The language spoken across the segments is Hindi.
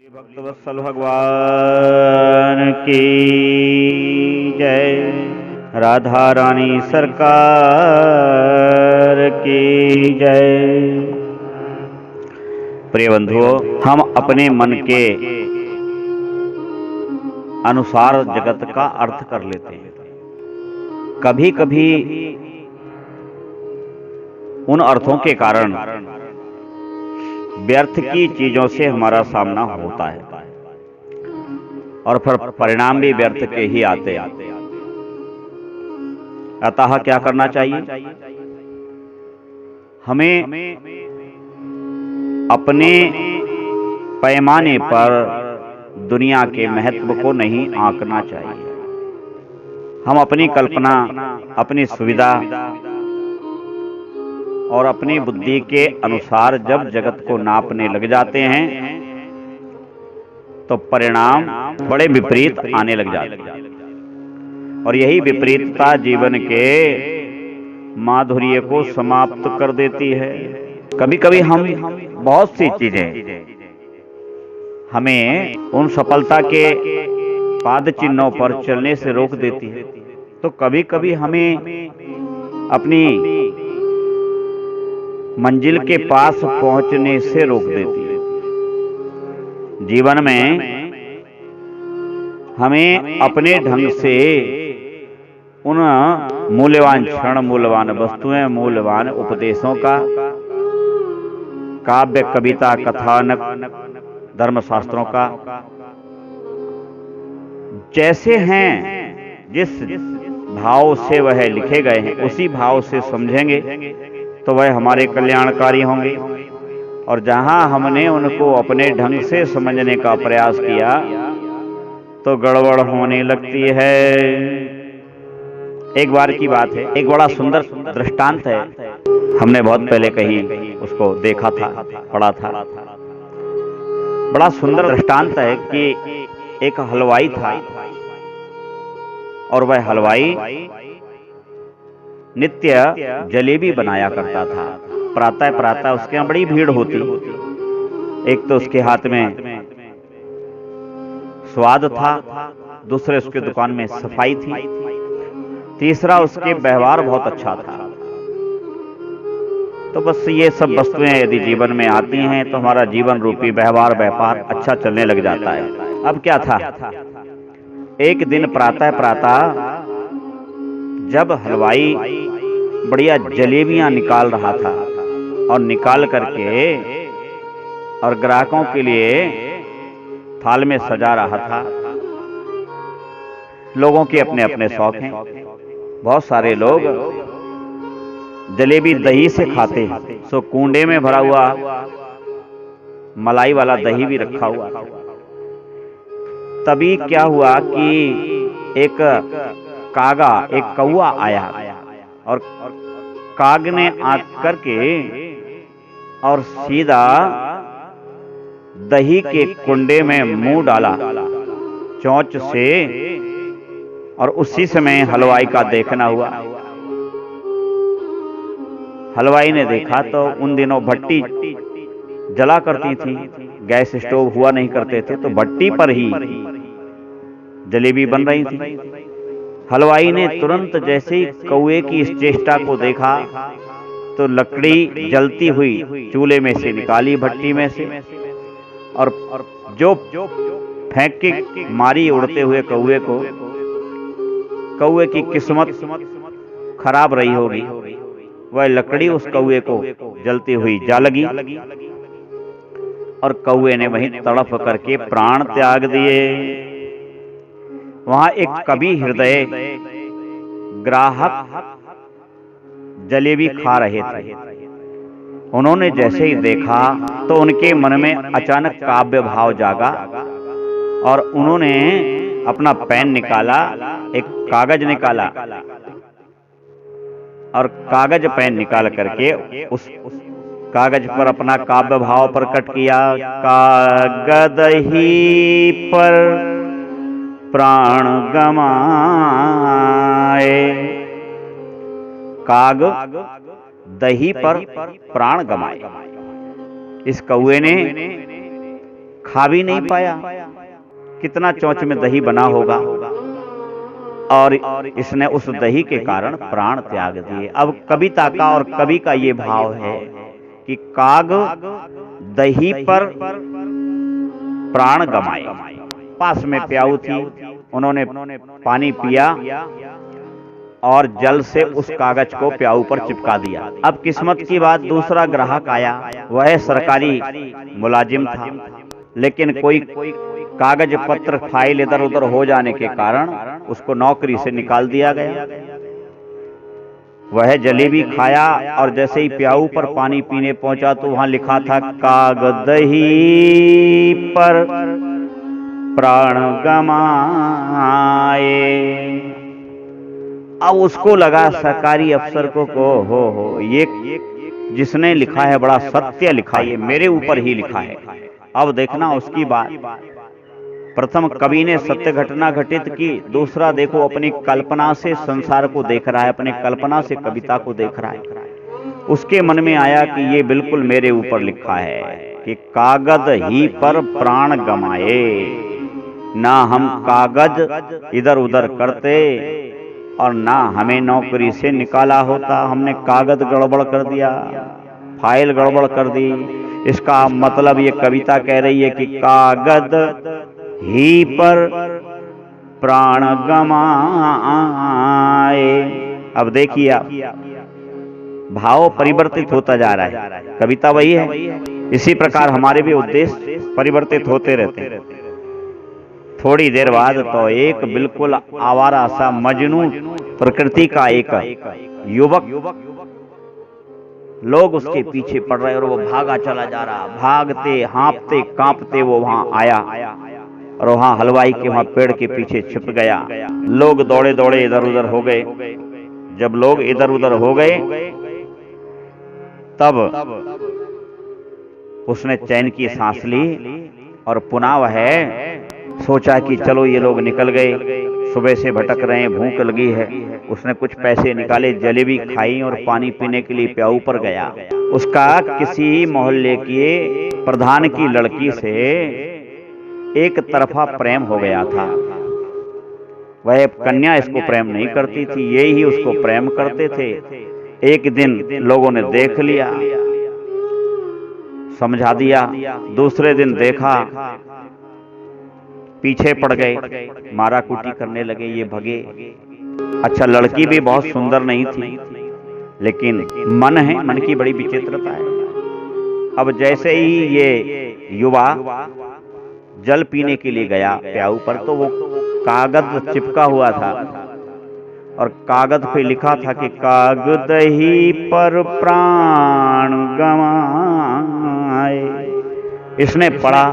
भक्तवत्सल भगवान की जय। राधा रानी सरकार की जय। प्रिय बंधुओं, हम अपने मन के अनुसार जगत का अर्थ कर लेते हैं। कभी कभी उन अर्थों के कारण व्यर्थ की चीजों से हमारा सामना होता है और फिर परिणाम भी व्यर्थ के ही आते हैं। अतः क्या करना चाहिए? हमें अपने पैमाने पर दुनिया के महत्व को नहीं आंकना चाहिए। हम अपनी कल्पना, अपनी सुविधा और अपनी बुद्धि के अनुसार जब जगत को नापने लग जाते हैं तो परिणाम बड़े विपरीत आने लग जाते हैं और यही विपरीतता जीवन के माधुर्य को समाप्त कर देती है। कभी कभी हम बहुत सी चीजें हमें उन सफलता के पाद चिन्हों पर चलने से रोक देती है, तो कभी कभी हमें अपनी मंजिल के पास पहुंचने से रोक देती है। जीवन में हमें अपने ढंग से उन मूल्यवान क्षण, मूल्यवान वस्तुएं, मूल्यवान उपदेशों का, काव्य, कविता, कथानक, धर्मशास्त्रों का जैसे हैं, जिस भाव से वह लिखे गए हैं उसी भाव से समझेंगे तो वह हमारे कल्याणकारी होंगे। और जहां हमने उनको अपने ढंग से समझने का प्रयास किया तो गड़बड़ होने लगती है। एक बार की बात है, एक बड़ा सुंदर दृष्टांत है। हमने बहुत पहले कहीं उसको देखा था, पढ़ा था। बड़ा सुंदर दृष्टांत है कि एक हलवाई था और वह हलवाई नित्य जलेबी बनाया करता था। प्रातः प्रातः उसके यहाँ बड़ी भीड़ होती। एक तो उसके हाथ में स्वाद था, दूसरे उसके दुकान में सफाई थी, तीसरा उसके व्यवहार बहुत अच्छा था। तो बस ये सब वस्तुएं यदि जीवन में आती हैं तो हमारा जीवन रूपी व्यवहार व्यापार अच्छा चलने लग जाता है। अब क्या था, एक दिन प्रातः प्रातः जब हलवाई बढ़िया जलेबियां निकाल रहा था और निकाल करके और ग्राहकों के लिए थाल में सजा रहा था। लोगों के अपने अपने शौक हैं। बहुत सारे लोग जलेबी दही से खाते हैं, सो कूंडे में भरा हुआ मलाई वाला दही भी रखा हुआ था। तभी क्या हुआ कि एक कागा, एक कौवा आया और काग ने आकर के और सीधा दही के कुंडे में मुंह डाला चोंच से, और उसी समय हलवाई का देखना हुआ। हलवाई ने देखा तो उन दिनों भट्टी जला करती थी, गैस स्टोव हुआ नहीं करते थे, तो भट्टी पर ही जलेबी बन रही थी। हलवाई ने तुरंत जैसे ही कौवे की इस चेष्टा को देखा तो लकड़ी जलती हुई चूल्हे में से निकाली भट्टी में से, और जो फेंक के मारी उड़ते हुए कौवे को। कौवे की किस्मत खराब रही होगी, वह लकड़ी उस कौवे को जलती हुई जा लगी और कौवे ने वहीं तड़प करके प्राण त्याग दिए। वहां एक कवि हृदय ग्राहक जलेबी खा रहे थे। उन्होंने जैसे ही देखा तो उनके मन में अचानक काव्य भाव जागा और उन्होंने अपना पेन निकाला, एक कागज निकाला और कागज पेन निकाल करके उस कागज पर अपना काव्य भाव प्रकट किया। कागद ही पर प्राण गमाए, काग दही पर प्राण गमाए। इस कौवे ने खा भी नहीं पाया। कितना चोंच में दही बना होगा, और इसने उस दही के कारण प्राण त्याग दिए। अब कविता का और कवि का ये भाव है कि काग दही पर प्राण गमाए। पास में प्याऊ थी, उन्होंने पानी पिया और जल से उस कागज को प्याऊ पर चिपका दिया। अब किस्मत की बात, दूसरा ग्राहक आया, वह सरकारी मुलाजिम था, लेकिन कोई कागज पत्र फाइल इधर उधर हो जाने के कारण उसको नौकरी से निकाल दिया गया। वह जलेबी खाया और जैसे ही प्याऊ पर पानी पीने पहुंचा तो वहां लिखा था काग दही पर प्राण गमाए। अब उसको लगा सरकारी अफसर को हो ये जिसने लिखा है बड़ा सत्य लिखा है, ये मेरे ऊपर ही लिखा है। अब देखना उसकी बात, प्रथम कवि ने सत्य घटना घटित की, दूसरा देखो अपनी कल्पना से संसार को देख रहा है, अपनी कल्पना से कविता को देख रहा है। उसके मन में आया कि ये बिल्कुल मेरे ऊपर लिखा है कि कागज ही पर प्राण गमाए। ना हम कागज इधर उधर करते और ना हमें नौकरी से निकाला होता, हमने कागज गड़बड़ कर दिया, फाइल गड़बड़ कर दी। इसका मतलब ये कविता कह रही है कि कागज ही पर प्राण गमाए। अब देखिए आप, भाव परिवर्तित होता जा रहा है, कविता वही है। इसी प्रकार हमारे भी उद्देश्य परिवर्तित होते रहते हैं। थोड़ी देर बाद तो एक बिल्कुल आवारा सा मजनू प्रकृति का एक युवक, लोग उसके पीछे पड़ रहे और वो भागा चला जा रहा, भागते हाँफते कांपते वो वहां आया और वहां हलवाई के वहां पेड़ के पीछे छिप गया। लोग दौड़े दौड़े इधर उधर हो गए। जब लोग इधर उधर हो गए तब उसने चैन की सांस ली और पुनः वह सोचा कि चलो ये लोग निकल गए, सुबह से भटक रहे हैं, भूख लगी है। उसने कुछ पैसे निकाले, जलेबी खाई और पानी पीने के लिए प्याऊ पर गया। उसका किसी मोहल्ले के प्रधान की लड़की से एक तरफा प्रेम हो गया था। वह कन्या इसको प्रेम नहीं करती थी, ये ही उसको प्रेम करते थे। एक दिन लोगों ने देख लिया, समझा दिया, दूसरे दिन देखा, पीछे पड़ गए, मारा कुटी करने लगे, ये भगे। अच्छा, लड़की भी बहुत सुंदर नहीं थी, लेकिन मन है, मन की बड़ी विचित्रता है। अब जैसे ही ये युवा जल पीने के लिए गया प्याऊ पर, तो वो कागज चिपका हुआ था और कागज पे लिखा था कि कागज ही पर प्राण गमाए। इसने पढ़ा,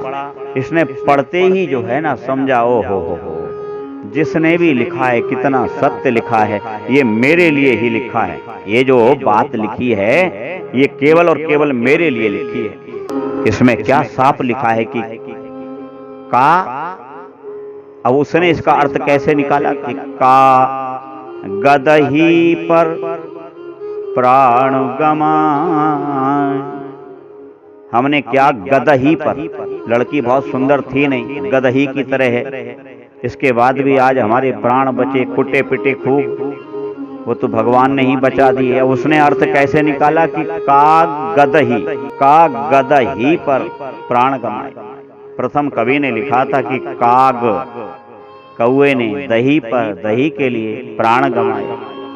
इसने पढ़ते ही जो है ना समझा, ओ हो, जिसने भी लिखा है कितना सत्य लिखा है, ये मेरे लिए ही लिखा है। ये जो बात लिखी है ये केवल और केवल मेरे लिए लिखी है। इसमें क्या साफ लिखा है कि का। अब उसने इसका अर्थ कैसे निकाला कि का गदही पर प्राण गमाए। हमने क्या गदही पर, लड़की बहुत सुंदर थी नहीं, गदही की तरह है, इसके बाद भी आज हमारे प्राण बचे, कुटे पिटे खूब, वो तो भगवान ने ही बचा दी है। उसने अर्थ कैसे निकाला कि का गदही पर प्राण गमाए। प्रथम कवि ने लिखा था कि काग, कौए ने दही पर, दही के लिए प्राण गमाए,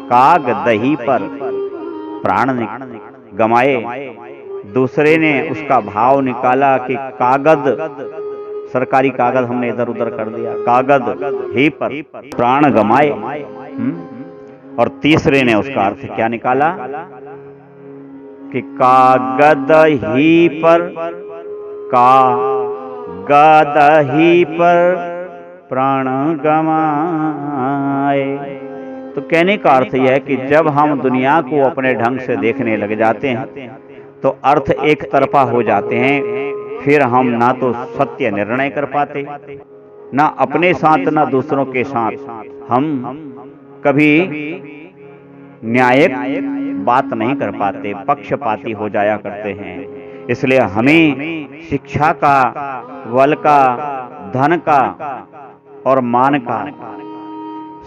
काग दही पर प्राण गमाए। दूसरे ने उसका भाव निकाला कि कागज, सरकारी कागज हमने इधर उधर कर दिया, कागज ही पर प्राण गमाए। और तीसरे ने उसका अर्थ क्या निकाला कि कागज ही पर, कागज ही पर प्राण गमाए। तो कहने का अर्थ यह है कि जब हम दुनिया को अपने ढंग से देखने लग जाते हैं तो अर्थ एक तरफा हो जाते हैं, फिर हम ना तो सत्य निर्णय कर पाते, ना अपने साथ ना दूसरों के साथ हम कभी न्यायिक बात नहीं कर पाते, पक्षपाती हो जाया करते हैं। इसलिए हमें शिक्षा का, बल का, धन का और मान का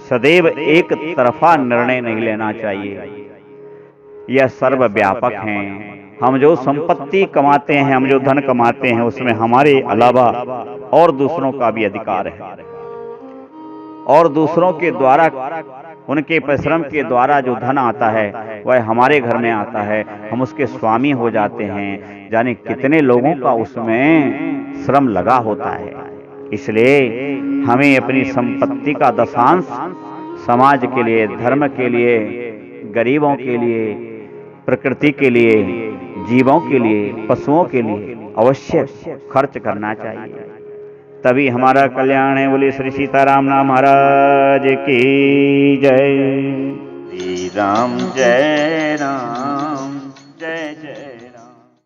सदैव एक तरफा निर्णय नहीं लेना चाहिए। यह सर्वव्यापक है। हम जो संपत्ति कमाते हैं, हम जो धन कमाते हैं, उसमें हमारे अलावा और दूसरों का भी अधिकार है, और दूसरों के द्वारा, उनके परिश्रम के द्वारा जो धन आता है वह हमारे घर में आता है, हम उसके स्वामी हो जाते हैं। जाने कितने लोगों का उसमें श्रम लगा होता है। इसलिए हमें अपनी संपत्ति का दशांश समाज के लिए, धर्म के लिए, गरीबों के लिए, प्रकृति के लिए, जीवों के लिए, पशुओं के लिए अवश्य खर्च करना चाहिए, तभी हमारा कल्याण है। बोले श्री सीताराम नाम महाराज की जय। श्री राम जय राम।